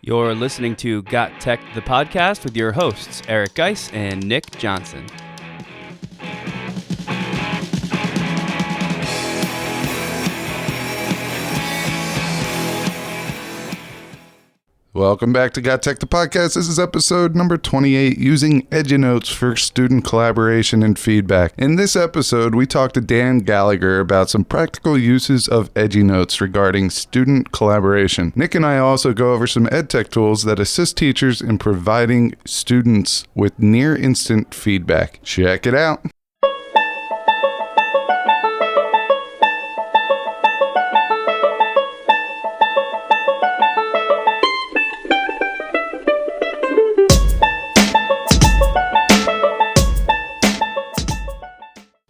You're listening to GotTech, the podcast with your hosts, Eric Guise and Nick Johnson. Welcome back to GotTech, the podcast. This is episode number 28, using Edjinotes for student collaboration and feedback. In this episode, we talked to Dan Gallagher about some practical uses of Edjinotes regarding student collaboration. Nick and I also go over some EdTech tools that assist teachers in providing students with near-instant feedback. Check it out.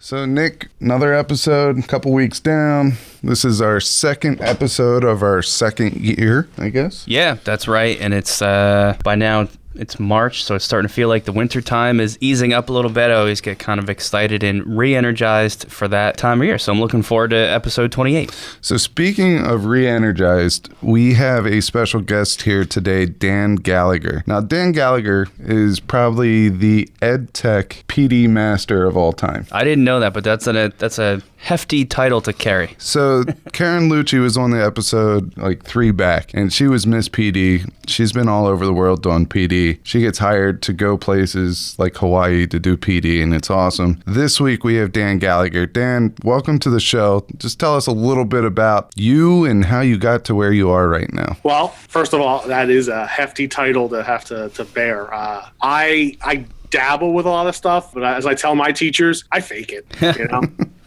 So Nick, another episode, a couple weeks down. This is our second episode of our second year, I guess. Yeah, that's right. And it's by now it's March, so it's starting to feel like the winter time is easing up a little bit. I always get kind of excited and re-energized for that time of year. So I'm looking forward to episode 28. So speaking of re-energized, we have a special guest here today, Dan Gallagher. Now, Dan Gallagher is probably the EdTech PD master of all time. I didn't know that, but that's a hefty title to carry. So Karen Lucci was on the episode like 3 back, and she was Miss PD. She's been all over the world doing PD. She gets hired to go places like Hawaii to do PD, and it's awesome. This week we have Dan Gallagher. Dan, welcome to the show. Just tell us a little bit about you and how you got to where you are right now. Well, first of all, that is a hefty title to have to bear. I dabble with a lot of stuff, but as I tell my teachers, I fake it, you know?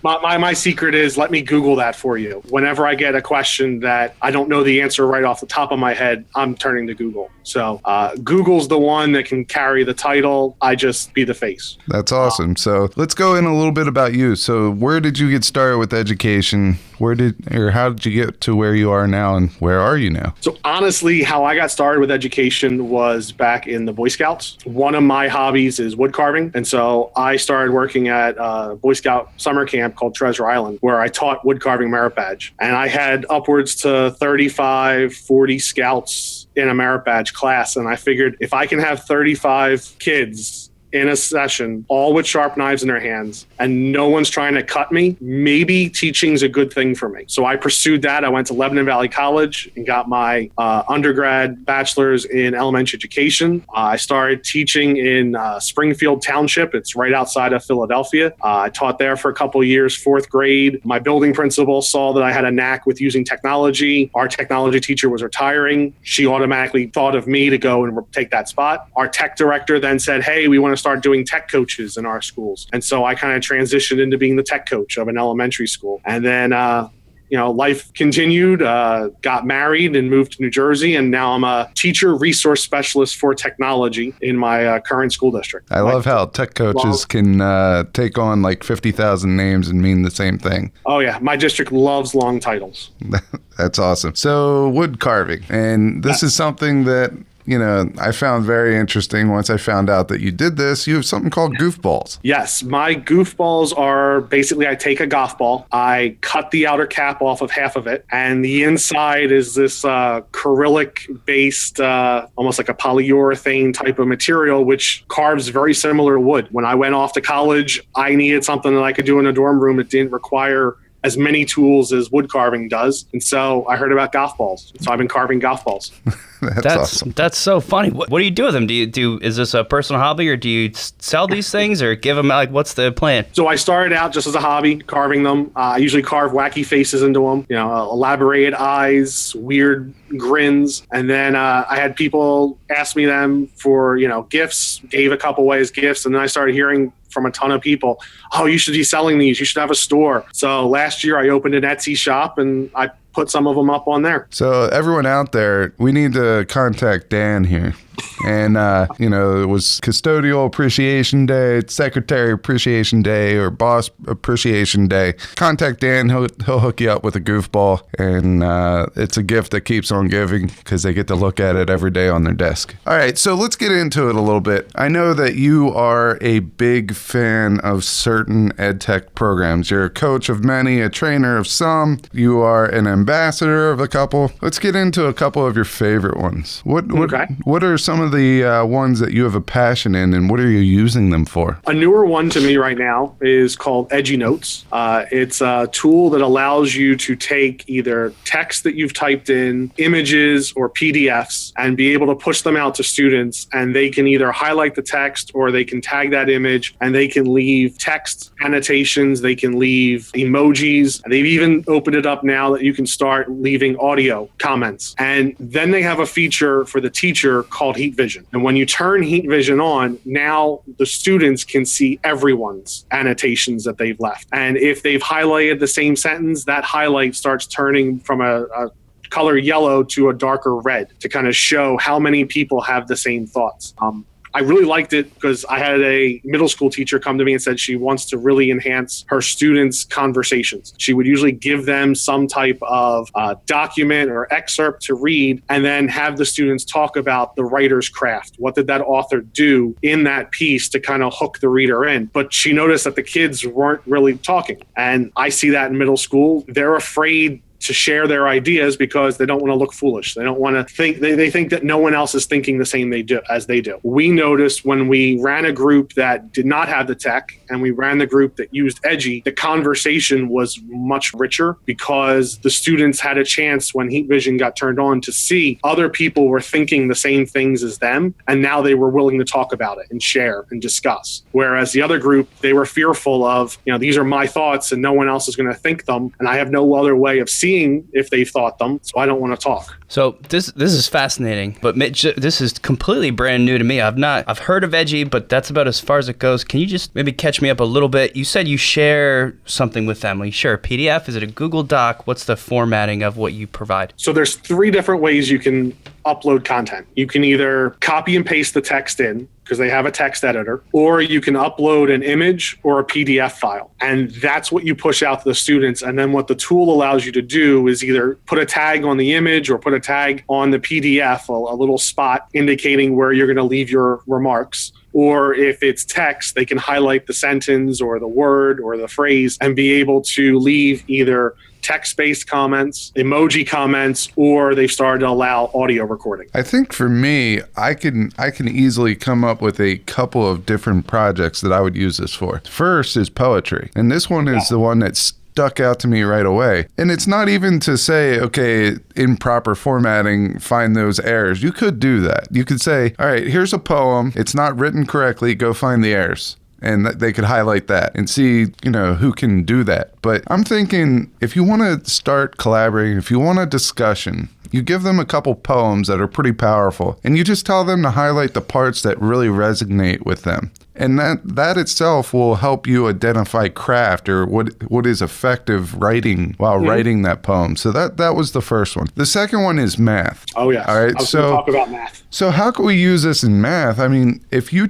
My secret is, let me Google that for you. Whenever I get a question that I don't know the answer right off the top of my head, I'm turning to Google. So Google's the one that can carry the title. I just be the face. That's awesome. So let's go in a little bit about you. So where did you get started with education? How did you get to where you are now, and where are you now? So honestly, how I got started with education was back in the Boy Scouts. One of my hobbies is wood carving. And so I started working at a Boy Scout summer camp called Treasure Island, where I taught wood carving merit badge. And I had upwards to 35, 40 scouts in a merit badge class. And I figured if I can have 35 kids in a session, all with sharp knives in their hands, and no one's trying to cut me, maybe teaching's a good thing for me. So I pursued that. I went to Lebanon Valley College and got my undergrad bachelor's in elementary education. I started teaching in Springfield Township. It's right outside of Philadelphia. I taught there for a couple of years, 4th grade. My building principal saw that I had a knack with using technology. Our technology teacher was retiring. She automatically thought of me to go and take that spot. Our tech director then said, hey, we want to start doing tech coaches in our schools. And so I kind of transitioned into being the tech coach of an elementary school. And then, life continued, got married and moved to New Jersey. And now I'm a teacher resource specialist for technology in my current school district. I love how tech coaches can take on like 50,000 names and mean the same thing. Oh, yeah. My district loves long titles. That's awesome. So wood carving. And this is something that I found very interesting once I found out that you did this. You have something called goofballs. Yes, my goofballs are basically, I take a golf ball, I cut the outer cap off of half of it, and the inside is this acrylic-based, almost like a polyurethane type of material, which carves very similar to wood. When I went off to college, I needed something that I could do in a dorm room. It didn't require as many tools as wood carving does. And so I heard about golf balls. So I've been carving golf balls. That's awesome. That's so funny. What do you do with them? Is this a personal hobby, or do you sell these things, or give them, what's the plan? So I started out just as a hobby, carving them. I usually carve wacky faces into them, elaborated eyes, weird grins. And then I had people ask me them for, gifts, gave a couple ways gifts. And then I started hearing from a ton of people, oh, you should be selling these. You should have a store. So last year I opened an Etsy shop and I put some of them up on there. So everyone out there, we need to contact Dan here. And, it was Custodial Appreciation Day, Secretary Appreciation Day, or Boss Appreciation Day. Contact Dan. He'll hook you up with a goofball. And it's a gift that keeps on giving because they get to look at it every day on their desk. All right, so let's get into it a little bit. I know that you are a big fan of certain EdTech programs. You're a coach of many, a trainer of some. You are an ambassador of a couple. Let's get into a couple of your favorite ones. What are some of the ones that you have a passion in, and what are you using them for? A newer one to me right now is called Edjinotes. It's a tool that allows you to take either text that you've typed in, images, or PDFs, and be able to push them out to students, and they can either highlight the text or they can tag that image, and they can leave text annotations, they can leave emojis. They've even opened it up now that you can start leaving audio comments. And then they have a feature for the teacher called Heat Vision. And when you turn Heat Vision on, now the students can see everyone's annotations that they've left. And if they've highlighted the same sentence, that highlight starts turning from a color yellow to a darker red to kind of show how many people have the same thoughts. I really liked it because I had a middle school teacher come to me and said she wants to really enhance her students' conversations. She would usually give them some type of document or excerpt to read and then have the students talk about the writer's craft. What did that author do in that piece to kind of hook the reader in? But she noticed that the kids weren't really talking. And I see that in middle school. They're afraid to share their ideas because they don't want to look foolish. They don't want to think, they think that no one else is thinking the same as they do. We noticed when we ran a group that did not have the tech and we ran the group that used Edgy, the conversation was much richer because the students had a chance when Heat Vision got turned on to see other people were thinking the same things as them. And now they were willing to talk about it and share and discuss. Whereas the other group, they were fearful of, these are my thoughts and no one else is going to think them. And I have no other way of seeing if they've thought them, so I don't want to talk. So this is fascinating, but Mitch, this is completely brand new to me. I've heard of Edgy, but that's about as far as it goes. Can you just maybe catch me up a little bit? You said you share something with them. You share a PDF? Is it a Google Doc? What's the formatting of what you provide? So there's 3 different ways you can upload content. You can either copy and paste the text in because they have a text editor, or you can upload an image or a PDF file. And that's what you push out to the students. And then what the tool allows you to do is either put a tag on the image or put a tag on the PDF, a little spot indicating where you're going to leave your remarks. Or if it's text, they can highlight the sentence or the word or the phrase and be able to leave either text-based comments, emoji comments, or they've started to allow audio recording. I think for me, I can easily come up with a couple of different projects that I would use this for. First is poetry. And this one is the one that's stuck out to me right away. And it's not even to say, okay, in proper formatting, find those errors. You could do that. You could say, all right, here's a poem. It's not written correctly. Go find the errors. And they could highlight that and see, who can do that. But I'm thinking if you want to start collaborating, if you want a discussion, you give them a couple poems that are pretty powerful and you just tell them to highlight the parts that really resonate with them. And that itself will help you identify craft or what is effective writing while writing that poem. So that was the first one. The second one is math. Oh, yes. All right. I was going to talk about math. So how can we use this in math? I mean, if you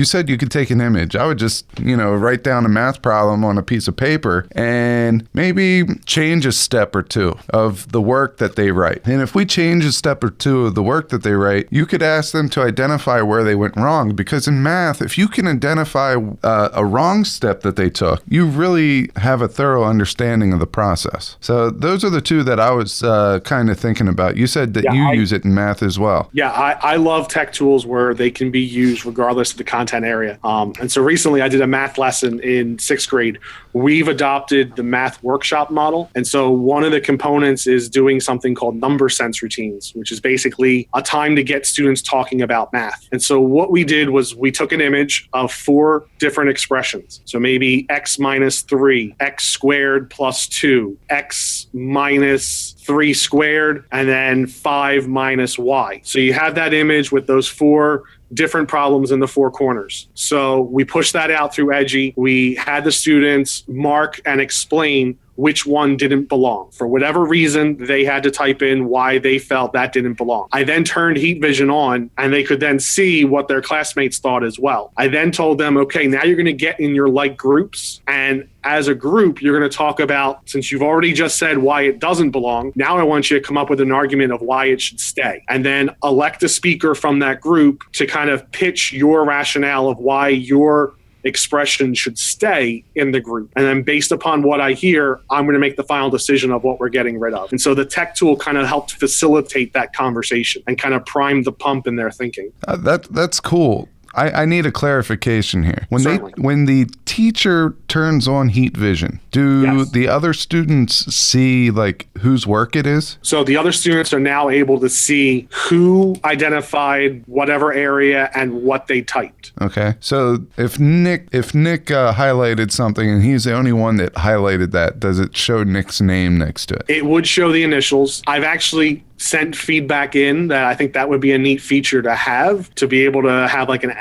said you could take an image. I would just, write down a math problem on a piece of paper and maybe change a step or two of the work that they write. And if we change a step or two of the work that they write, you could ask them to identify where they went wrong. Because in math, if you can identify a wrong step that they took, you really have a thorough understanding of the process. So those are the 2 that I was kind of thinking about. You said that you use it in math as well. Yeah, I love tech tools where they can be used regardless of the content area. And so recently I did a math lesson in 6th grade. We've adopted the math workshop model. And so one of the components is doing something called number sense routines, which is basically a time to get students talking about math. And so what we did was we took an image of 4 different expressions. So maybe x minus 3, x squared plus 2, x minus 3 squared, and then 5 minus y. So you have that image with those 4 different problems in the 4 corners. So we pushed that out through Edgy. We had the students mark and explain which one didn't belong. For whatever reason, they had to type in why they felt that didn't belong. I then turned heat vision on, and they could then see what their classmates thought as well. I then told them, okay, now you're going to get in your like groups, and as a group, you're going to talk about, since you've already just said why it doesn't belong, now I want you to come up with an argument of why it should stay. And then elect a speaker from that group to kind of pitch your rationale of why your expression should stay in the group. And then based upon what I hear, I'm going to make the final decision of what we're getting rid of. And so the tech tool kind of helped facilitate that conversation and kind of prime the pump in their thinking. That's cool. I need a clarification here. Certainly. When the teacher turns on heat vision, do the other students see like whose work it is? So the other students are now able to see who identified whatever area and what they typed. Okay. So if Nick highlighted something and he's the only one that highlighted that, does it show Nick's name next to it? It would show the initials. I've actually sent feedback in that I think that would be a neat feature to be able to have like an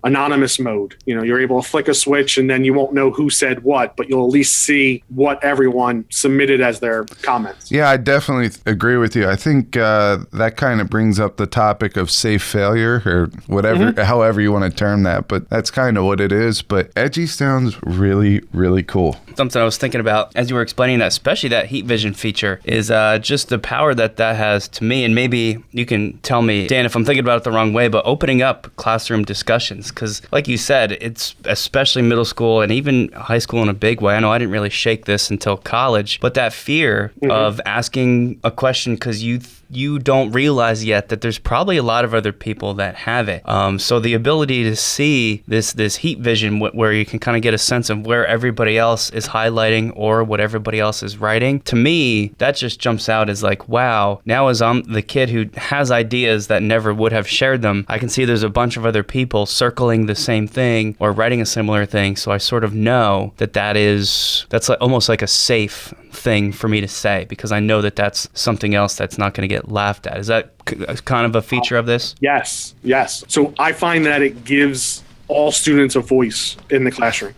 anonymous mode. You know, you're able to flick a switch and then you won't know who said what, but you'll at least see what everyone submitted as their comments. Yeah, I definitely agree with you. I think that kind of brings up the topic of safe failure or whatever, however you want to term that, but that's kind of what it is. But Edgy sounds really, really cool. Something I was thinking about as you were explaining that, especially that heat vision feature, is just the power that has to me. And maybe you can tell me, Dan, if I'm thinking about it the wrong way, but opening up classroom discussions. Because like you said, it's especially middle school and even high school in a big way. I know I didn't really shake this until college, but that fear of asking a question because you don't realize yet that there's probably a lot of other people that have it. So the ability to see this heat vision where you can kind of get a sense of where everybody else is highlighting or what everybody else is writing, to me, that just jumps out as like, wow, now as I'm the kid who has ideas that never would have shared them, I can see there's a bunch of other people circling the same thing or writing a similar thing. So I sort of know that's like, almost like a safe thing for me to say, because I know that that's something else that's not going to get laughed at. Is that kind of a feature of this? Yes. So I find that it gives all students a voice in the classroom.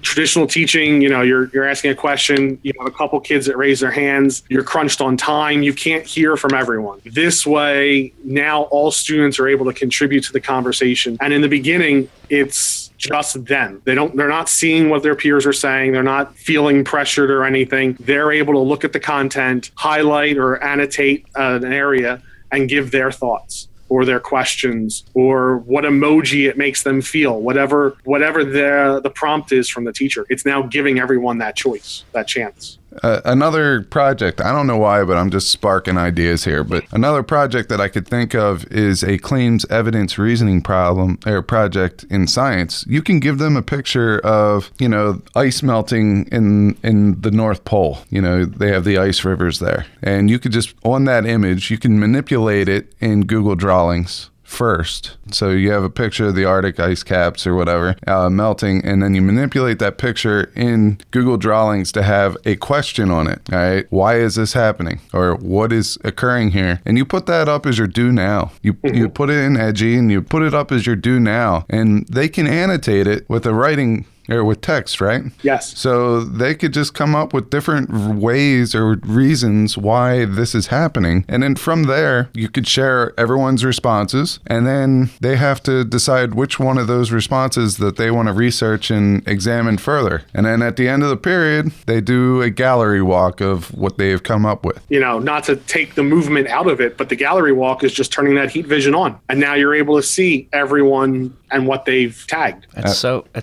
Traditional teaching, you know, you're asking a question, you have a couple kids that raise their hands, you're crunched on time, you can't hear from everyone. This way, now all students are able to contribute to the conversation. And in the beginning, it's just them. They're not seeing what their peers are saying. They're not feeling pressured or anything. They're able to look at the content, highlight or annotate an area, and give their thoughts or their questions or what emoji it makes them feel, whatever the prompt is from the teacher. It's now giving everyone that choice, that chance. Another project, I don't know why, but I'm just sparking ideas here, but another project that I could think of is a claims evidence reasoning problem or project in science. You can give them a picture of, you know, ice melting in the North Pole. You know, they have the ice rivers there. And you could just, on that image, you can manipulate it in Google Drawings first. So you have a picture of the Arctic ice caps or whatever melting, and then you manipulate that picture in Google Drawings to have a question on it. All right, why is this happening, or what is occurring here? And you put that up as your do now. You put it in Edgy and you put it up as your do now, and they can annotate it with a writing or with text, right? Yes. So they could just come up with different ways or reasons why this is happening. And then from there, you could share everyone's responses. And then they have to decide which one of those responses that they want to research and examine further. And then at the end of the period, they do a gallery walk of what they have come up with. You know, not to take the movement out of it, but the gallery walk is just turning that heat vision on. And now you're able to see everyone and what they've tagged. It's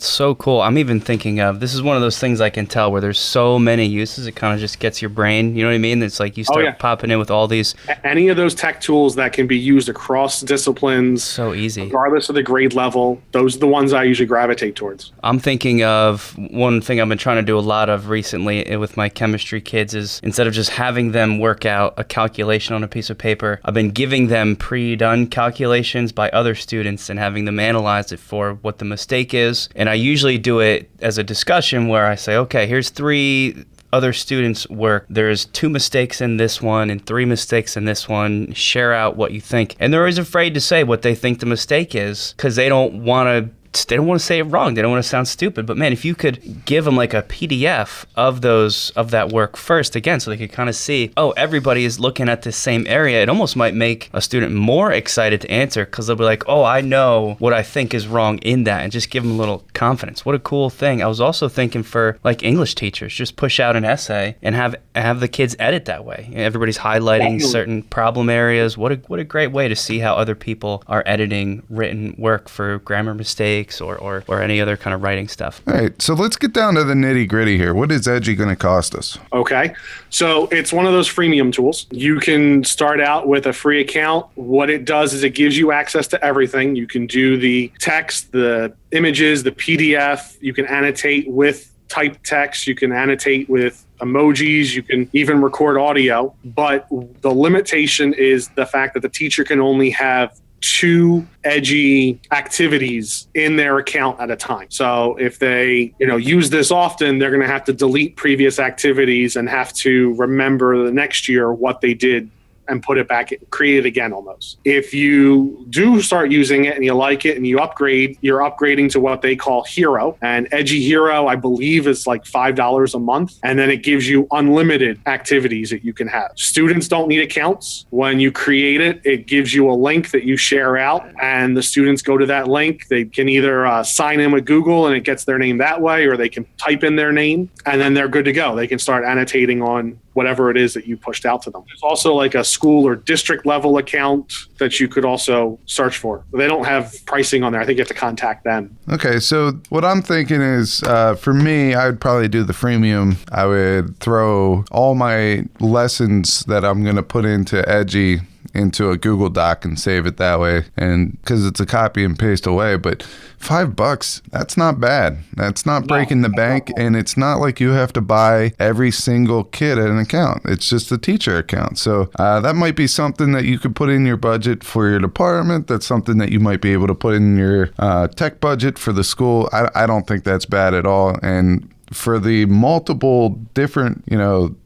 so cool. I'm even thinking of, this is one of those things I can tell where there's so many uses, it kind of just gets your brain, you know what I mean? It's like you start popping in with all these. Any of those tech tools that can be used across disciplines. So easy. Regardless of the grade level, those are the ones I usually gravitate towards. I'm thinking of one thing I've been trying to do a lot of recently with my chemistry kids is instead of just having them work out a calculation on a piece of paper, I've been giving them pre-done calculations by other students and having them analyze it for what the mistake is. And I usually do it as a discussion where I say, okay, here's 3 other students' work. There's 2 mistakes in this one and 3 mistakes in this one. Share out what you think. And they're always afraid to say what they think the mistake is because they don't want to they don't want to say it wrong. They don't want to sound stupid. But man, if you could give them like a PDF of that work first, again, so they could kind of see, oh, everybody is looking at this same area, it almost might make a student more excited to answer, because they'll be like, oh, I know what I think is wrong in that, and just give them a little confidence. What a cool thing. I was also thinking for like English teachers, just push out an essay and have the kids edit that way. Everybody's highlighting certain problem areas. What a great way to see how other people are editing written work for grammar mistakes or any other kind of writing stuff. All right, so let's get down to the nitty gritty here. What is Edgy going to cost us? Okay, so it's one of those freemium tools. You can start out with a free account. What it does is it gives you access to everything. You can do the text, the images, the PDF. You can annotate with typed text. You can annotate with emojis. You can even record audio. But the limitation is the fact that the teacher can only have 2 Edgy activities in their account at a time. So if they, use this often, they're going to have to delete previous activities and have to remember the next year what they did and put it back, create it again almost. If you do start using it and you like it and you upgrade, you're upgrading to what they call Hero. And Edgy Hero, I believe, is like $5 a month. And then it gives you unlimited activities that you can have. Students don't need accounts. When you create it, it gives you a link that you share out, and the students go to that link. They can either sign in with Google and it gets their name that way, or they can type in their name and then they're good to go. They can start annotating on whatever it is that you pushed out to them. There's also like a school or district level account that you could also search for. They don't have pricing on there. I think you have to contact them. Okay, so what I'm thinking is, for me, I would probably do the freemium. I would throw all my lessons that I'm going to put into Edgy into a Google Doc and save it that way, and because it's a copy and paste away. But $5, that's not bad. That's not breaking the bank, and it's not like you have to buy every single kid an account. It's just a teacher account. So that might be something that you could put in your budget for your department. That's something that you might be able to put in your tech budget for the school. I don't think that's bad at all. And for the multiple different,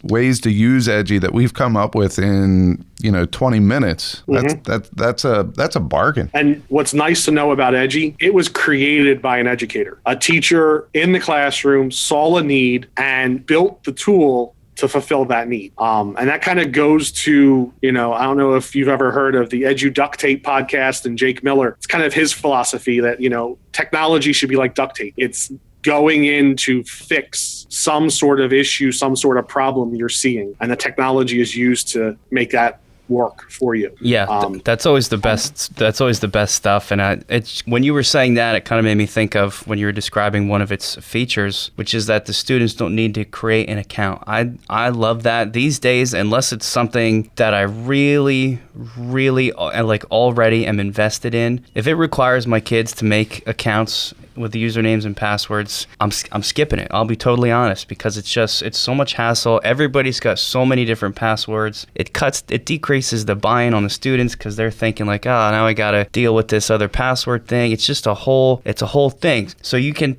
ways to use Edgy that we've come up with in, 20 minutes, that's a bargain. And what's nice to know about Edgy, it was created by an educator. A teacher in the classroom saw a need and built the tool to fulfill that need. And that kind of goes to, I don't know if you've ever heard of the Duct Tape podcast and Jake Miller. It's kind of his philosophy that, technology should be like duct tape. It's going in to fix some sort of issue, some sort of problem you're seeing. And the technology is used to make that work for you. Yeah, that's always the best. That's always the best stuff. And it's when you were saying that, it kind of made me think of when you were describing one of its features, which is that the students don't need to create an account. I love that these days, unless it's something that I really already am invested in. If it requires my kids to make accounts with the usernames and passwords, I'm skipping it. I'll be totally honest, because it's so much hassle. Everybody's got so many different passwords. It decreases the buy-in on the students, because they're thinking like, now I gotta deal with this other password thing. It's a whole thing. So you can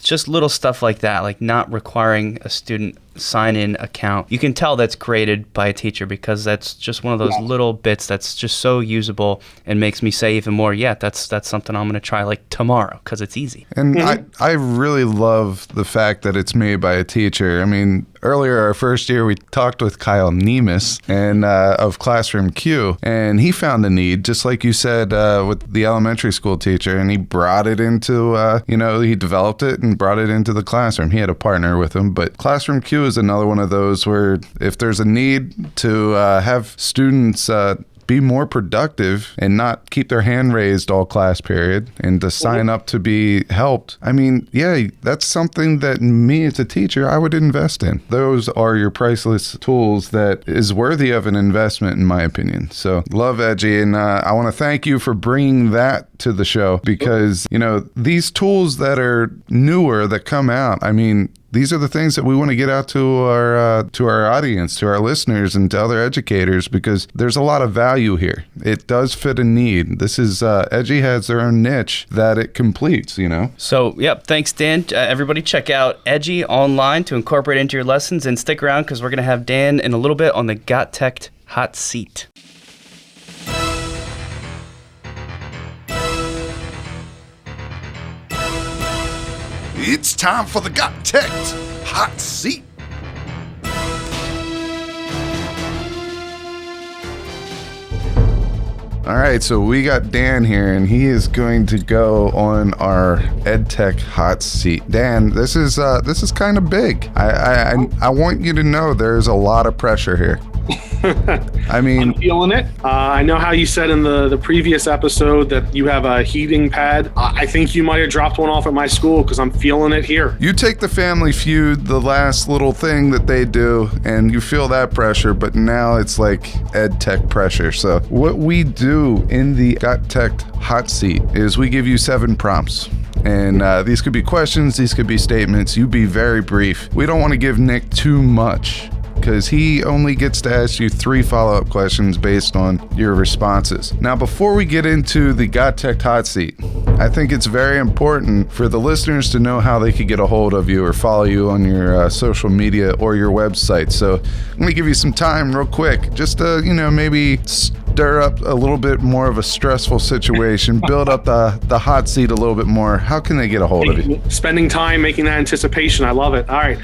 just little stuff like that, like not requiring a student sign-in account. You can tell that's created by a teacher, because that's just one of those little bits that's just so usable and makes me say even more, that's something I'm going to try like tomorrow, because it's easy. And I really love the fact that it's made by a teacher. I mean, earlier our first year, we talked with Kyle Nemus and of Classroom Q, and he found the need, just like you said, with the elementary school teacher, and he brought it into, he developed it and brought it into the classroom. He had a partner with him, but Classroom Q is another one of those where if there's a need to have students be more productive and not keep their hand raised all class period and to sign up to be helped, I mean, that's something that me as a teacher, I would invest in. Those are your priceless tools that is worthy of an investment, in my opinion. So love Edgy, and I want to thank you for bringing that to the show, because, these tools that are newer that come out, I mean, these are the things that we want to get out to our audience, to our listeners, and to other educators, because there's a lot of value here. It does fit a need. This is Edgy has their own niche that it completes, So, thanks, Dan. Everybody check out Edgy online to incorporate into your lessons, and stick around, because we're going to have Dan in a little bit on the GotTechED Hotseat. It's time for the GotTechED Hot Seat. All right, so we got Dan here, and he is going to go on our EdTech Hot Seat. Dan, this is kind of big. I want you to know there's a lot of pressure here. I mean, I'm feeling it. I know how you said in the previous episode that you have a heating pad. I think you might have dropped one off at my school because I'm feeling it here. you take the Family Feud, the last little thing that they do, and you feel that pressure, but now it's like EdTech pressure. So what we do in the GotTechED Hot Seat is we give you 7 prompts. And these could be questions, these could be statements. You be very brief. We don't want to give Nick too much, because he only gets to ask you 3 follow-up questions based on your responses. Now, before we get into the GotTechED Hot Seat, I think it's very important for the listeners to know how they could get a hold of you or follow you on your social media or your website. So I'm going to give you some time real quick, just to, maybe stir up a little bit more of a stressful situation, build up the hot seat a little bit more. How can they get a hold of you? Spending time making that anticipation. I love it. All right.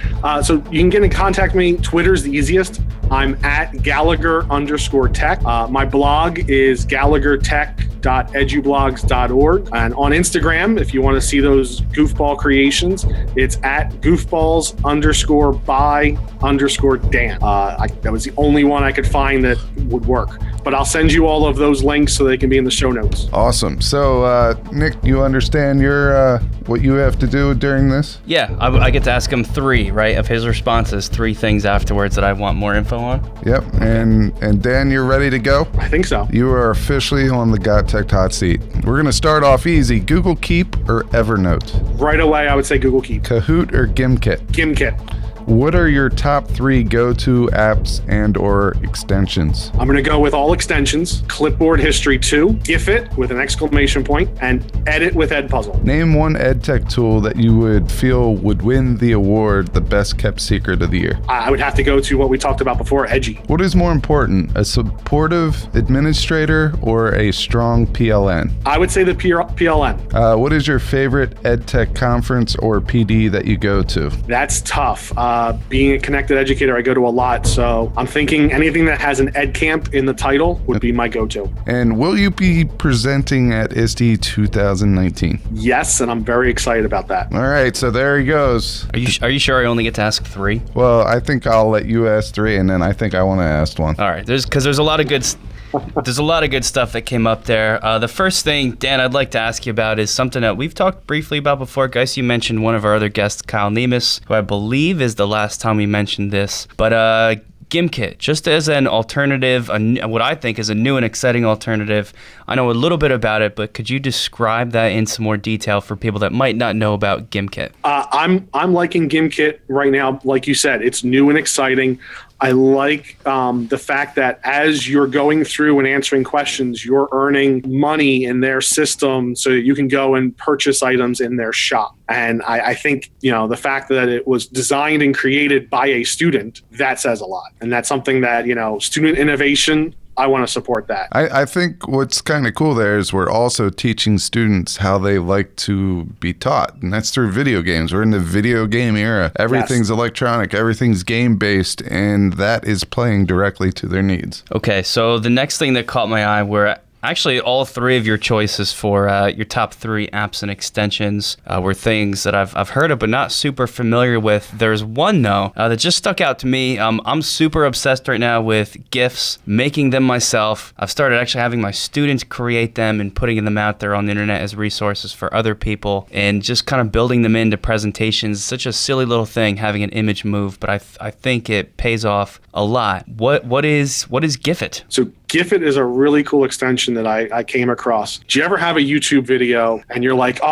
So you can get in contact me. Twitter's the easiest. I'm at Gallagher_tech. My blog is gallaghertech.edublogs.org. And on Instagram, if you want to see those goofball creations, it's at goofballs_by_Dan. That was the only one I could find that would work. But I'll send you all of those links so they can be in the show notes. Awesome. So, Nick, you understand your what you have to do during this? Yeah, I get to ask him 3, right, of his responses, 3 things afterwards that I want more info on. Yep. And Dan, you're ready to go? I think so. You are officially on the GotTechED Hot Seat. We're going to start off easy. Google Keep or Evernote? Right away, I would say Google Keep. Kahoot or Gimkit? Gimkit. What are your top 3 go-to apps and or extensions? I'm going to go with all extensions, Clipboard History 2, GIFIT with an exclamation point, and Edit with Edpuzzle. Name one EdTech tool that you would feel would win the award, the best kept secret of the year. I would have to go to what we talked about before, Edgy. What is more important, a supportive administrator or a strong PLN? I would say the PLN. What is your favorite EdTech conference or PD that you go to? That's tough. Being a connected educator, I go to a lot, so I'm thinking anything that has an ed camp in the title would be my go-to. And will you be presenting at ISTE 2019? Yes, and I'm very excited about that. All right, so there he goes. Are you sure I only get to ask 3? Well, I think I'll let you ask 3, and then I think I want to ask 1. All right, there's a lot of good stuff that came up there. The first thing, Dan, I'd like to ask you about is something that we've talked briefly about before. Guys, you mentioned one of our other guests, Kyle Nemus, who I believe is the last time we mentioned this. But Gimkit, just as an alternative, what I think is a new and exciting alternative. I know a little bit about it, but could you describe that in some more detail for people that might not know about Gimkit? I'm liking Gimkit right now. Like you said, it's new and exciting. I like the fact that as you're going through and answering questions, you're earning money in their system so that you can go and purchase items in their shop. And I think, the fact that it was designed and created by a student, that says a lot. And that's something that, student innovation, I want to support that. I think what's kind of cool there is we're also teaching students how they like to be taught, and that's through video games. We're in the video game era. Everything's electronic, everything's game-based, and that is playing directly to their needs. Okay, so the next thing that caught my eye were actually all 3 of your choices for your top 3 apps and extensions were things that I've heard of but not super familiar with. There's one, though, that just stuck out to me. I'm super obsessed right now with GIFs, making them myself. I've started actually having my students create them and putting them out there on the internet as resources for other people and just kind of building them into presentations. Such a silly little thing, having an image move, but I think it pays off a lot. What is GIFIT? So GIFIT is a really cool extension that I came across. Do you ever have a YouTube video and you're like,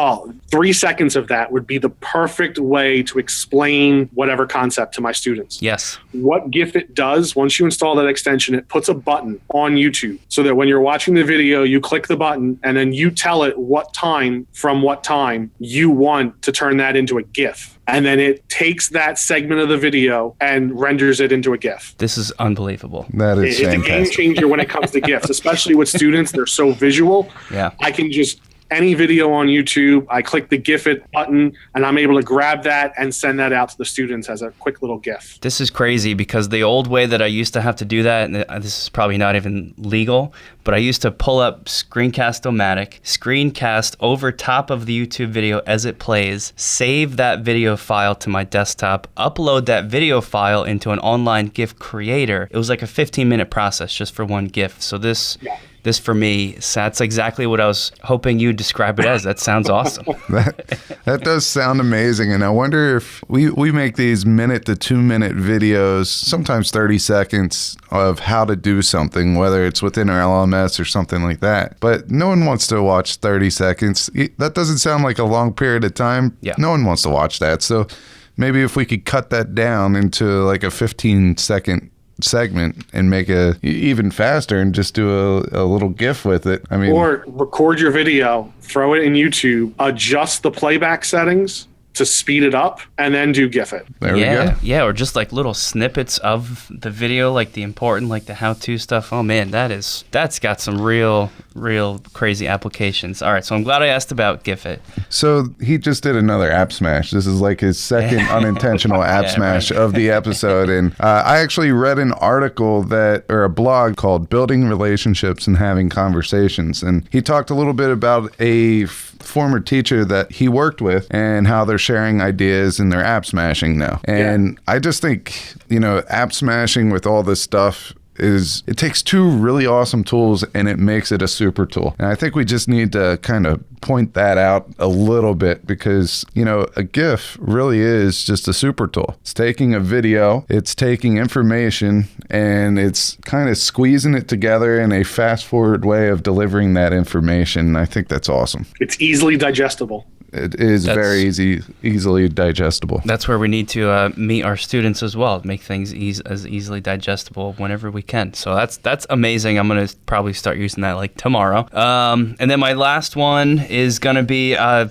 3 seconds of that would be the perfect way to explain whatever concept to my students? Yes. What GIFIT does, once you install that extension, it puts a button on YouTube so that when you're watching the video, you click the button and then you tell it what time you want to turn that into a GIF. And then it takes that segment of the video and renders it into a GIF. This is unbelievable. That is It's fantastic. a game changer when it comes to GIFs, especially with students. They're so visual. Yeah. I can just any video on YouTube, I click the GIF it button, and I'm able to grab that and send that out to the students as a quick little GIF. This is crazy because the old way that I used to have to do that, and this is probably not even legal, but I used to pull up Screencast-O-Matic, screencast over top of the YouTube video as it plays, save that video file to my desktop, upload that video file into an online GIF creator. It was like a 15-minute process just for one GIF. So this for me, that's exactly what I was hoping you'd describe it as. That sounds awesome. That does sound amazing. And I wonder if we make these 1 to 2 minute videos, sometimes 30 seconds, of how to do something, whether it's within our LMS or something like that. But no one wants to watch 30 seconds. That doesn't sound like a long period of time. Yeah. No one wants to watch that. So maybe if we could cut that down into like a 15-second segment and make it even faster and just do a little GIF with it. I mean, or record your video, throw it in YouTube, adjust the playback settings to speed it up, and then do GIF it. There we go. Yeah, or just like little snippets of the video, like the important, like the how-to stuff. Oh man, that's got some real crazy applications. All right, so I'm glad I asked about GIF it. So he just did another app smash. This is like his second unintentional app smash of the episode. And I actually read an article or a blog called Building Relationships and Having Conversations. And he talked a little bit about a former teacher that he worked with and how they're sharing ideas and they're app smashing now. And I just think, app smashing with all this stuff it takes two really awesome tools and it makes it a super tool. And I think we just need to kind of point that out a little bit because, a GIF really is just a super tool. It's taking a video, it's taking information, and it's kind of squeezing it together in a fast forward way of delivering that information. I think that's awesome. It's easily digestible. It is very easily digestible. That's where we need to meet our students as well, make things as easily digestible whenever we can. So that's amazing. I'm going to probably start using that like tomorrow. And then my last one is going to be, I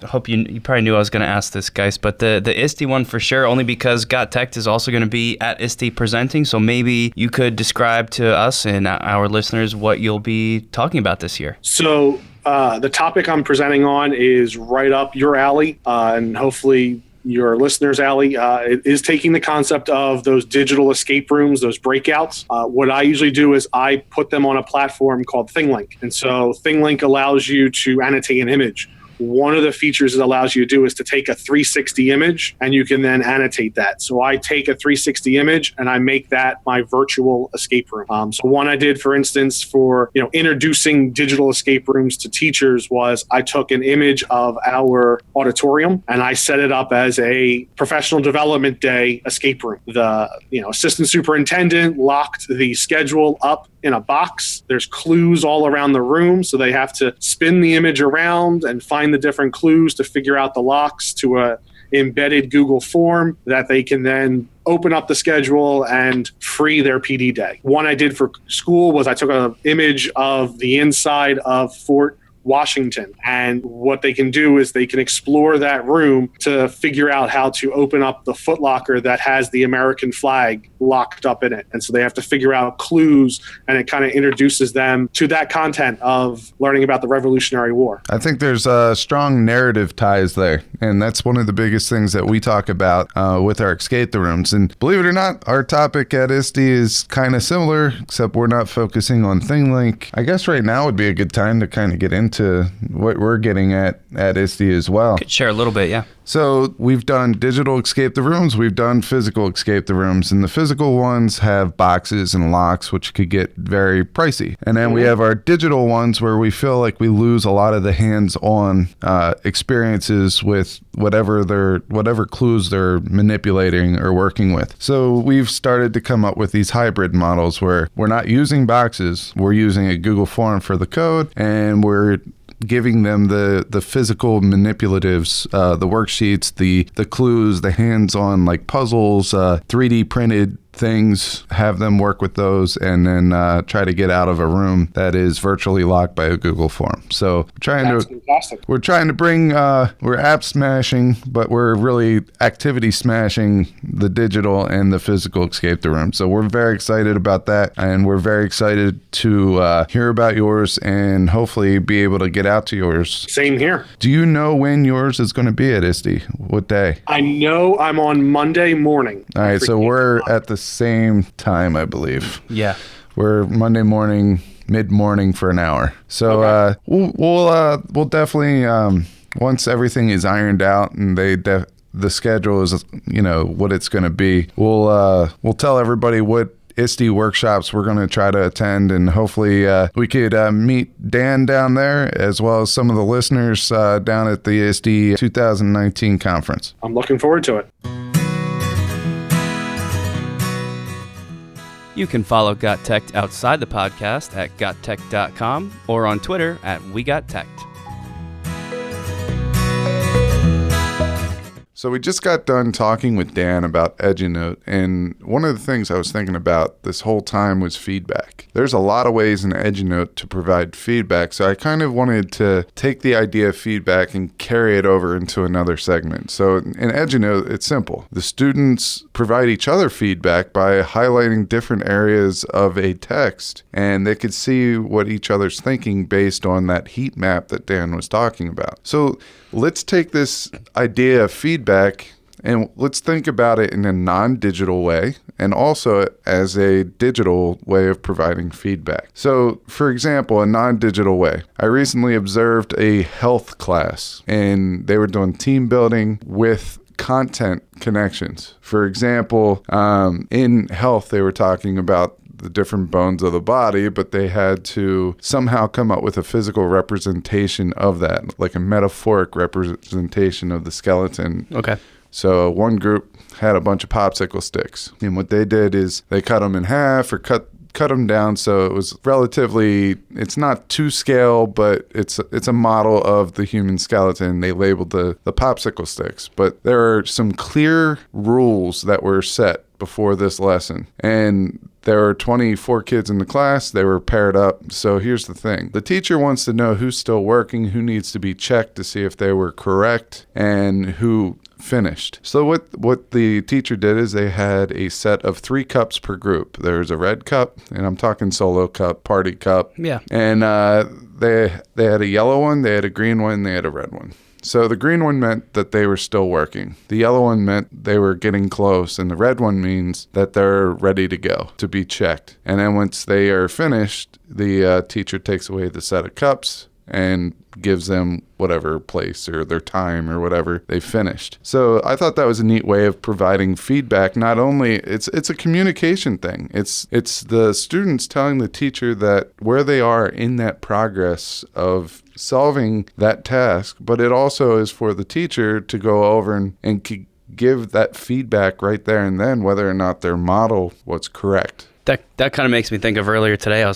hope you probably knew I was going to ask this, guys, but the ISTE one for sure, only because GotTechED is also going to be at ISTE presenting. So maybe you could describe to us and our listeners what you'll be talking about this year. So the topic I'm presenting on is right up your alley, and hopefully your listeners' alley. It is taking the concept of those digital escape rooms, those breakouts. What I usually do is I put them on a platform called ThingLink. And so ThingLink allows you to annotate an image. One of the features it allows you to do is to take a 360 image and you can then annotate that. So I take a 360 image and I make that my virtual escape room. So one I did, for instance, for introducing digital escape rooms to teachers was I took an image of our auditorium and I set it up as a professional development day escape room. The assistant superintendent locked the schedule up in a box. There's clues all around the room, so they have to spin the image around and find the different clues to figure out the locks to a embedded Google form that they can then open up the schedule and free their PD day. One I did for school was I took an image of the inside of Fort Washington, and what they can do is they can explore that room to figure out how to open up the footlocker that has the American flag locked up in it. And so they have to figure out clues, and it kind of introduces them to that content of learning about the Revolutionary War. I think there's strong narrative ties there, and that's one of the biggest things that we talk about with our escape rooms. And believe it or not, our topic at ISTE is kind of similar, except we're not focusing on ThingLink. I guess right now would be a good time to kind of get into what we're getting at ISTE as well. Could share a little bit, yeah. So we've done digital escape the rooms, we've done physical escape the rooms, and the physical ones have boxes and locks, which could get very pricey. And then we have our digital ones where we feel like we lose a lot of the hands-on experiences with whatever clues they're manipulating or working with. So we've started to come up with these hybrid models where we're not using boxes, we're using a Google form for the code, and we're giving them the physical manipulatives, the worksheets, the clues, the hands-on like puzzles, 3D printed things, have them work with those, and then try to get out of a room that is virtually locked by a Google form. So Fantastic. we're trying to bring, we're app smashing, but we're really activity smashing the digital and the physical escape the room. So we're very excited about that, and we're very excited to hear about yours and hopefully be able to get out to yours. Same here. Do you know when yours is going to be at ISTE? What day? I know I'm on Monday morning. All right, so we're at the same time, I believe. Yeah. We're Monday morning, mid-morning for an hour. So Okay. we'll definitely once everything is ironed out and the schedule is what it's going to be. We'll tell everybody what ISTE workshops we're going to try to attend, and hopefully we could meet Dan down there as well as some of the listeners down at the ISTE 2019 conference. I'm looking forward to it. You can follow GotTechED outside the podcast at gottech.com or on Twitter at WeGotTechED. So we just got done talking with Dan about Edjinote, and one of the things I was thinking about this whole time was feedback. There's a lot of ways in Edjinote to provide feedback, so I kind of wanted to take the idea of feedback and carry it over into another segment. So in Edjinote, it's simple. The students provide each other feedback by highlighting different areas of a text, and they could see what each other's thinking based on that heat map that Dan was talking about. So let's take this idea of feedback and let's think about it in a non-digital way and also as a digital way of providing feedback. So, for example, a non-digital way. I recently observed a health class and they were doing team building with content connections. For example, in health, they were talking about the different bones of the body, but they had to somehow come up with a physical representation of that, like a metaphoric representation of the skeleton. Okay. So one group had a bunch of popsicle sticks, and what they did is they cut them in half or cut them down so it was relatively, it's not to scale, but it's a model of the human skeleton. They labeled the popsicle sticks, but there are some clear rules that were set before this lesson, and there were 24 kids in the class. They were paired up. So here's the thing. The teacher wants to know who's still working, who needs to be checked to see if they were correct, and who finished. So what the teacher did is they had a set of 3 cups per group. There's a red cup, and I'm talking solo cup, party cup. Yeah. And they had a yellow one, they had a green one, they had a red one. So the green one meant that they were still working. The yellow one meant they were getting close. And the red one means that they're ready to go, to be checked. And then once they are finished, the teacher takes away the set of cups and gives them whatever place or their time or whatever they finished. So I thought that was a neat way of providing feedback. Not only it's a communication thing. It's the students telling the teacher that where they are in that progress of solving that task, but it also is for the teacher to go over and give that feedback right there and then whether or not their model was correct. That kind of makes me think of earlier today.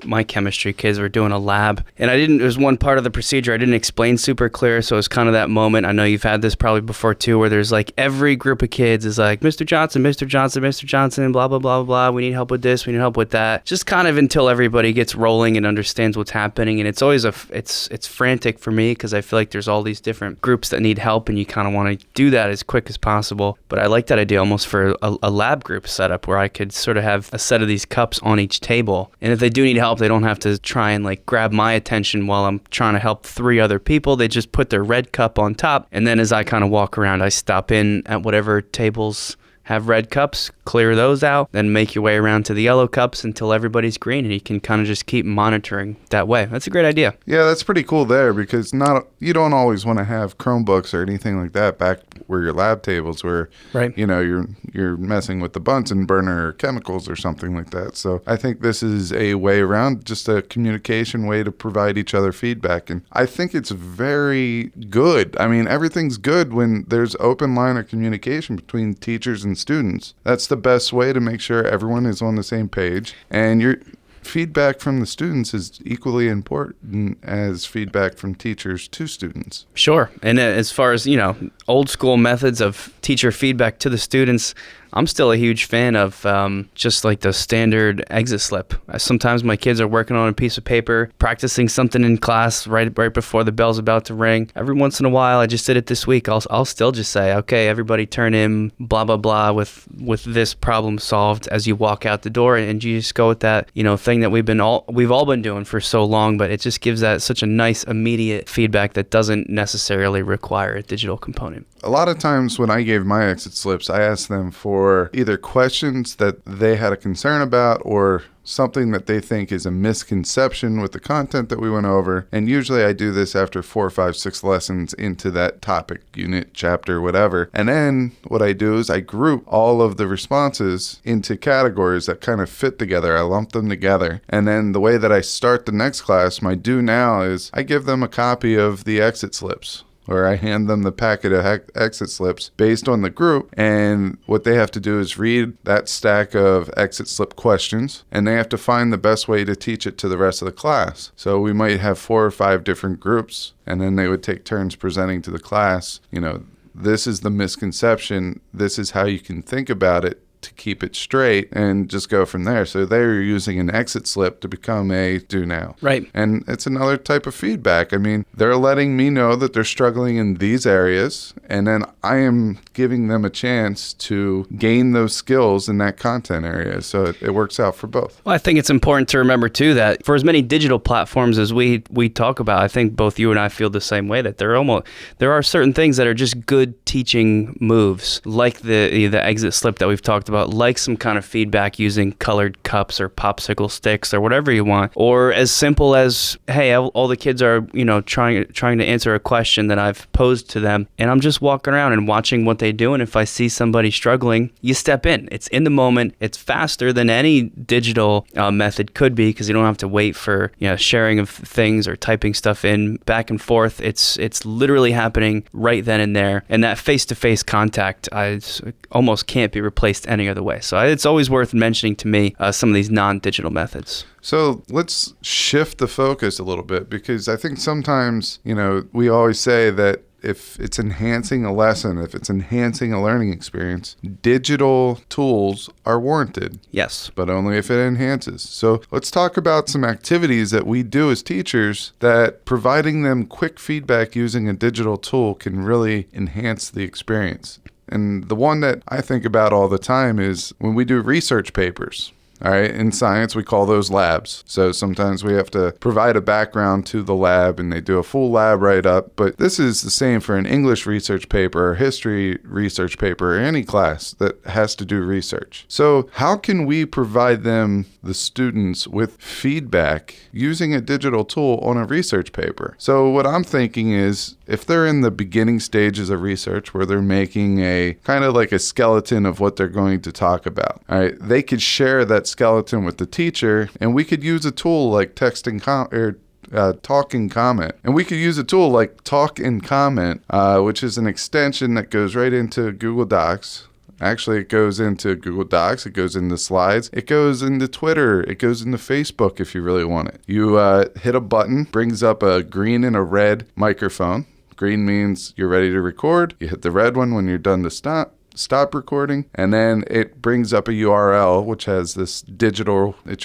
My chemistry kids were doing a lab, and it was one part of the procedure I didn't explain super clear, so it's kind of that moment. I know you've had this probably before too, where there's like every group of kids is like, Mr. Johnson, Mr. Johnson, Mr. Johnson, blah, blah, blah, blah, we need help with this, we need help with that. Just kind of until everybody gets rolling and understands what's happening, and it's always it's frantic for me because I feel like there's all these different groups that need help, and you kind of want to do that as quick as possible. But I like that idea almost for a lab group setup where I could sort of have a set of these cups on each table, and if they do need help, they don't have to try and like grab my attention while I'm trying to help 3 other people. They just put their red cup on top, and then as I kind of walk around, I stop in at whatever tables have red cups, clear those out, then make your way around to the yellow cups until everybody's green, and you can kind of just keep monitoring that way. That's a great idea. Yeah, that's pretty cool there because you don't always want to have Chromebooks or anything like that back where your lab tables where right. You're messing with the Bunsen burner or chemicals or something like that. So I think this is a way around, just a communication way to provide each other feedback, and I think it's very good. I mean, everything's good when there's open line of communication between teachers and students. That's the best way to make sure everyone is on the same page, and feedback from the students is equally important as feedback from teachers to students. Sure. And as far as, old school methods of teacher feedback to the students, I'm still a huge fan of just like the standard exit slip. Sometimes my kids are working on a piece of paper, practicing something in class right before the bell's about to ring. Every once in a while, I just did it this week. I'll still just say, okay, everybody turn in blah, blah, blah with this problem solved as you walk out the door. And you just go with that, thing that we've all been doing for so long, but it just gives that such a nice immediate feedback that doesn't necessarily require a digital component. A lot of times when I gave my exit slips, I asked them for either questions that they had a concern about or something that they think is a misconception with the content that we went over. And usually I do this after 4, 5, 6 lessons into that topic, unit, chapter, whatever. And then what I do is I group all of the responses into categories that kind of fit together. I lump them together. And then the way that I start the next class, my do now is I give them a copy of the exit slips, or I hand them the packet of exit slips based on the group. And what they have to do is read that stack of exit slip questions, and they have to find the best way to teach it to the rest of the class. So we might have 4 or 5 different groups, and then they would take turns presenting to the class. This is the misconception. This is how you can think about it to keep it straight, and just go from there. So they're using an exit slip to become a do now. Right. And it's another type of feedback. I mean, they're letting me know that they're struggling in these areas, and then I am giving them a chance to gain those skills in that content area. So it works out for both. Well, I think it's important to remember too that for as many digital platforms as we talk about, I think both you and I feel the same way, that there are certain things that are just good teaching moves, like the exit slip that we've talked about, like some kind of feedback using colored cups or popsicle sticks or whatever you want, or as simple as, hey, all the kids are trying to answer a question that I've posed to them, and I'm just walking around and watching what they do. And if I see somebody struggling, you step in. It's in the moment. It's faster than any digital method could be, because you don't have to wait for sharing of things or typing stuff in back and forth. It's literally happening right then and there, and that face-to-face contact almost can't be replaced any other way. So it's always worth mentioning to me some of these non-digital methods. So let's shift the focus a little bit, because I think sometimes, we always say that if it's enhancing a lesson, if it's enhancing a learning experience, digital tools are warranted. Yes. But only if it enhances. So let's talk about some activities that we do as teachers that providing them quick feedback using a digital tool can really enhance the experience. And the one that I think about all the time is when we do research papers. All right. In science, we call those labs. So sometimes we have to provide a background to the lab, and they do a full lab write-up. But this is the same for an English research paper, or history research paper, or any class that has to do research. So how can we provide them, the students, with feedback using a digital tool on a research paper? So what I'm thinking is, if they're in the beginning stages of research where they're making a kind of like a skeleton of what they're going to talk about, all right, they could share that skeleton with the teacher, and we could use a tool like text and talk and comment. And we could use a tool like Talk and Comment, which is an extension that goes right into Google Docs. Actually, it goes into Google Docs, it goes into Slides, it goes into Twitter, it goes into Facebook if you really want it. You hit a button, brings up a green and a red microphone. Green means you're ready to record. You hit the red one when you're done to stop recording, and then it brings up a URL which has it's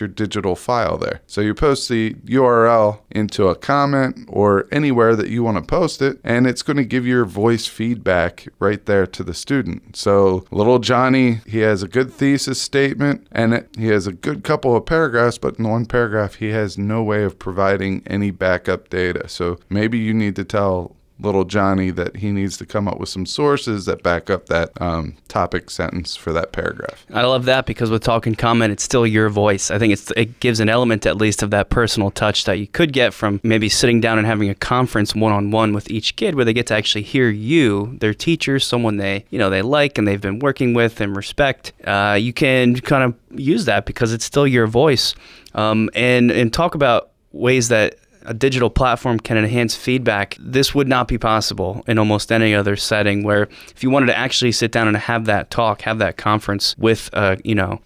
your digital file there. So you post the URL into a comment or anywhere that you want to post it, and it's going to give your voice feedback right there to the student. So little Johnny, he has a good thesis statement, and he has a good couple of paragraphs, but in one paragraph he has no way of providing any backup data. So maybe you need to tell little Johnny that he needs to come up with some sources that back up that topic sentence for that paragraph. I love that, because with Talk and Comment, it's still your voice. I think it gives an element at least of that personal touch that you could get from maybe sitting down and having a conference one-on-one with each kid, where they get to actually hear you, their teacher, someone they like and they've been working with and respect. You can kind of use that because it's still your voice, and talk about ways that a digital platform can enhance feedback, this would not be possible in almost any other setting, where if you wanted to actually sit down and have that talk, have that conference with,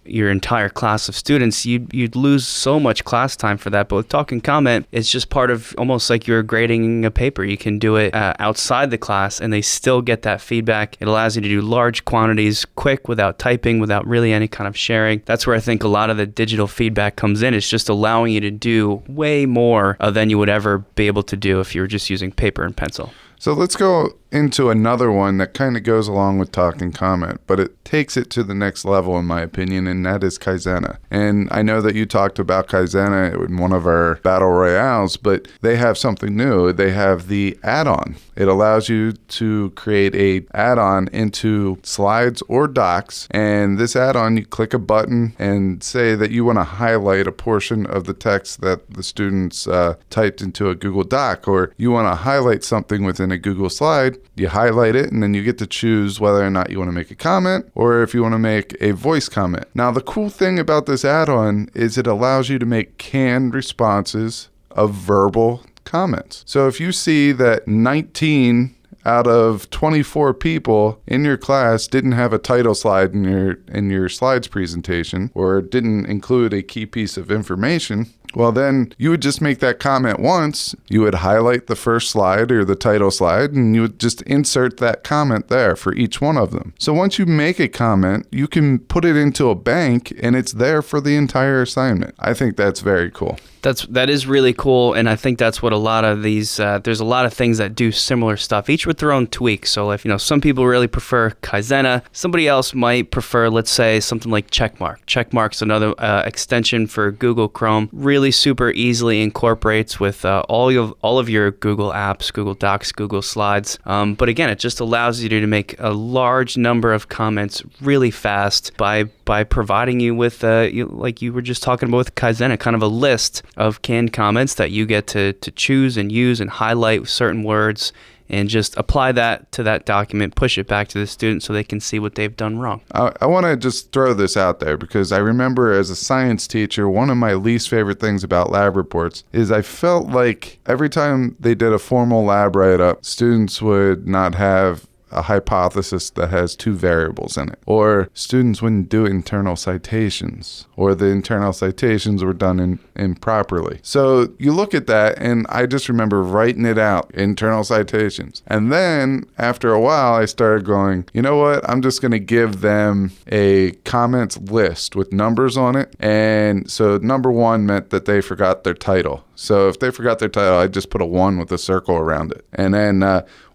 your entire class of students, you'd lose so much class time for that. But with talk and comment, it's just part of almost like you're grading a paper. You can do it outside the class and they still get that feedback. It allows you to do large quantities quick without typing, without really any kind of sharing. That's where I think a lot of the digital feedback comes in. It's just allowing you to do way more than you would ever be able to do if you were just using paper and pencil. So let's go into another one that kind of goes along with talk and comment, but it takes it to the next level, in my opinion, and that is Guise. And I know that you talked about Guise in one of our battle royales, but they have something new. They have the add-on. It allows you to create a add-on into slides or docs, and this add-on, you click a button and say that you want to highlight a portion of the text that the students typed into a Google Doc, or you want to highlight something within a Google slide. You highlight it, and then you get to choose whether or not you want to make a comment or if you want to make a voice comment. Now, the cool thing about this add-on is it allows you to make canned responses of verbal comments. So if you see that 19 out of 24 people in your class didn't have a title slide in your slides presentation, or didn't include a key piece of information, well, then you would just make that comment once. You would highlight the first slide or the title slide, and you would just insert that comment there for each one of them. So once you make a comment, you can put it into a bank, and it's there for the entire assignment. I think that's very cool. That is really cool, and I think that's what a lot of these, there's a lot of things that do similar stuff, each with their own tweaks. So if, some people really prefer Guise, somebody else might prefer, let's say, something like Checkmark. Checkmark's another extension for Google Chrome, really super easily incorporates with all of your Google apps, Google Docs, Google Slides. But again, it just allows you to make a large number of comments really fast by providing you with, like you were just talking about with Guise, kind of a list of canned comments that you get to choose and use and highlight certain words, and just apply that to that document, push it back to the student so they can see what they've done wrong. I want to just throw this out there because I remember as a science teacher, one of my least favorite things about lab reports is I felt like every time they did a formal lab write-up, students would not have a hypothesis that has two variables in it, or students wouldn't do internal citations, or the internal citations were done improperly. So you look at that, and I just remember writing it out, internal citations. And then after a while, I started going, you know what? I'm just going to give them a comments list with numbers on it. And so number 1 meant that they forgot their title. So if they forgot their title, I'd just put a 1 with a circle around it. And then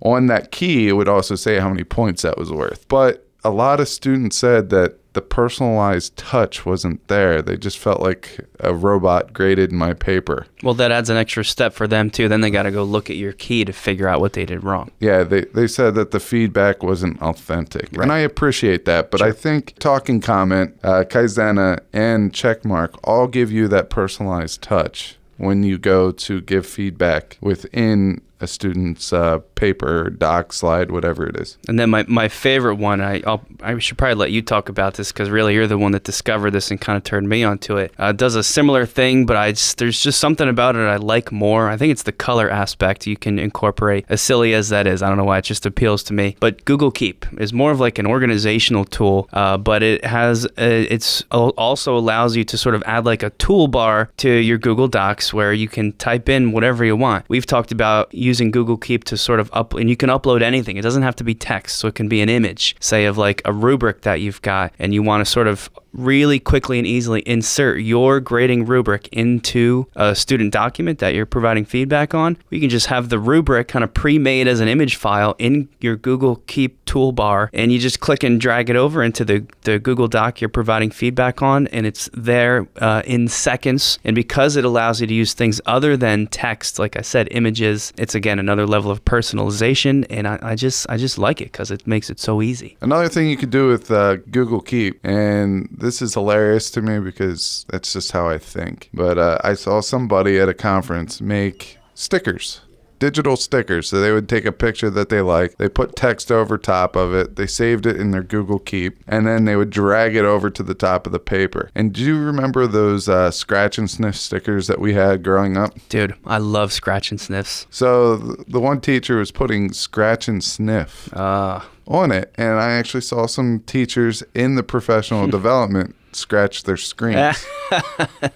on that key, it would also say how many points that was worth. But a lot of students said that the personalized touch wasn't there. They just felt like a robot graded my paper. Well, that adds an extra step for them too. Then they got to go look at your key to figure out what they did wrong. Yeah, they said that the feedback wasn't authentic. Right. And I appreciate that. But sure. I think Talk and Comment, Guise, and Checkmark all give you that personalized touch when you go to give feedback within a student's paper, doc, slide, whatever it is. And then my favorite one, I should probably let you talk about this because really you're the one that discovered this and kind of turned me onto it. Does a similar thing, but there's just something about it I like more. I think it's the color aspect you can incorporate, as silly as that is. I don't know why, it just appeals to me. But Google Keep is more of like an organizational tool, but it has it's also allows you to sort of add like a toolbar to your Google Docs where you can type in whatever you want. We've talked about using Google Keep to sort of and you can upload anything. It doesn't have to be text, so it can be an image, say of like a rubric that you've got, and you want to sort of really quickly and easily insert your grading rubric into a student document that you're providing feedback on. You can just have the rubric kind of pre-made as an image file in your Google Keep toolbar, and you just click and drag it over into the Google Doc you're providing feedback on, and it's there in seconds. And because it allows you to use things other than text, like I said, images, it's again another level of personalization, and I just like it because it makes it so easy. Another thing you could do with Google Keep, and this is hilarious to me because that's just how I think, but I saw somebody at a conference make stickers. digital stickers. So they would take a picture that they liked, they put text over top of it, they saved it in their Google Keep, and then they would drag it over to the top of the paper. And do you remember those scratch and sniff stickers that we had growing up? Dude, I love scratch and sniffs. So the one teacher was putting scratch and sniff on it, and I actually saw some teachers in the professional development scratch their screens.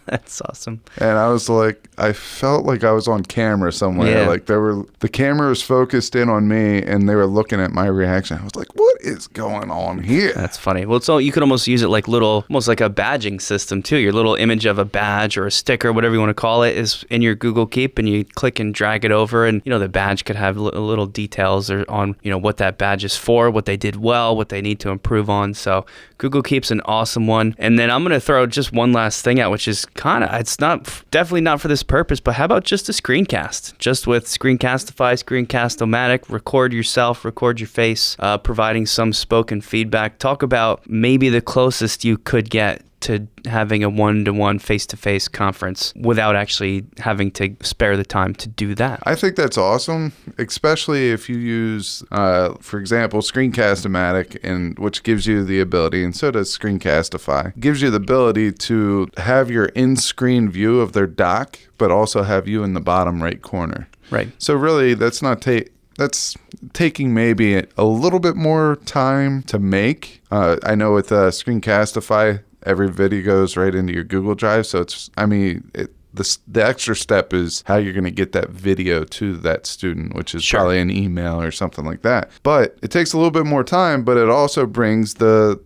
That's awesome. And I was like, I felt like I was on camera somewhere. Yeah. Like the camera was focused in on me and they were looking at my reaction. I was like, what is going on here? That's funny. Well, so you could almost use it like almost like a badging system too. Your little image of a badge or a sticker, whatever you want to call it, is in your Google Keep, and you click and drag it over, and the badge could have little details on what that badge is for, what they did well, what they need to improve on. So Google Keep's an awesome one. And then I'm going to throw just one last thing out, which is it's definitely not for this purpose, but how about just a screencast? Just with Screencastify, Screencast-O-Matic, record yourself, record your face, providing some spoken feedback. Talk about maybe the closest you could get to having a one-to-one face-to-face conference without actually having to spare the time to do that. I think that's awesome, especially if you use, for example, Screencast-O-Matic, which gives you the ability, and so does Screencastify, gives you the ability to have your in-screen view of their doc, but also have you in the bottom right corner. Right. So really, that's taking maybe a little bit more time to make. I know with Screencastify, every video goes right into your Google Drive. So the extra step is how you're going to get that video to that student, which is probably an email or something like that. But it takes a little bit more time, but it also brings the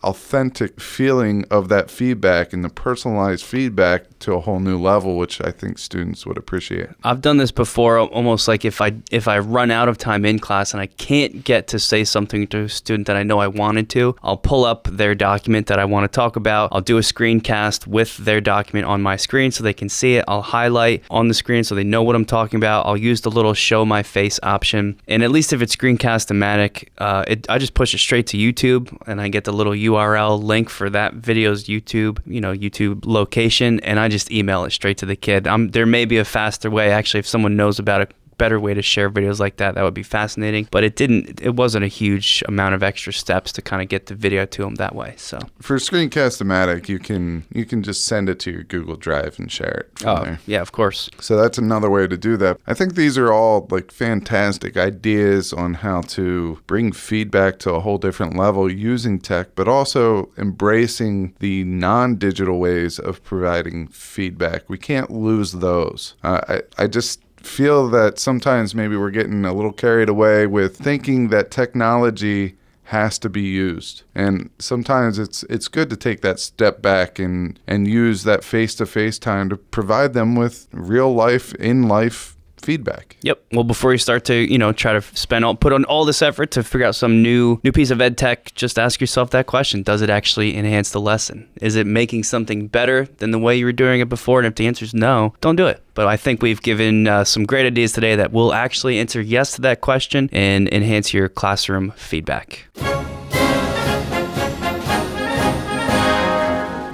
authentic feeling of that feedback and the personalized feedback to a whole new level, which I think students would appreciate. I've done this before, almost like if I run out of time in class and I can't get to say something to a student that I know I wanted to, I'll pull up their document that I want to talk about. I'll do a screencast with their document on my screen so they can see it. I'll highlight on the screen so they know what I'm talking about. I'll use the little show my face option. And at least if it's Screencast-O-Matic, I just push it straight to YouTube, and I get the little URL link for that video's YouTube location, and I just email it straight to the kid. There may be a faster way. Actually, if someone knows about a better way to share videos like that would be fascinating. But it wasn't a huge amount of extra steps to kind of get the video to them that way. So for Screencast-O-Matic, you can just send it to your Google Drive and share it from there. Yeah, of course. So that's another way to do that. I think these are all like fantastic ideas on how to bring feedback to a whole different level using tech, but also embracing the non-digital ways of providing feedback. We can't lose those. I just feel that sometimes maybe we're getting a little carried away with thinking that technology has to be used. And sometimes it's good to take that step back and use that face-to-face time to provide them with real life, in-life feedback. Yep. Well, before you start to, try to put on all this effort to figure out some new piece of EdTech, just ask yourself that question. Does it actually enhance the lesson? Is it making something better than the way you were doing it before? And if the answer is no, don't do it. But I think we've given some great ideas today that will actually answer yes to that question and enhance your classroom feedback.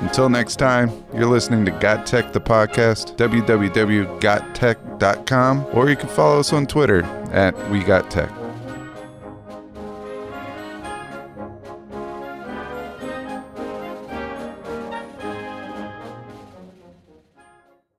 Until next time, you're listening to GotTech, the podcast, www.gottech.com, or you can follow us on Twitter @WeGotTech.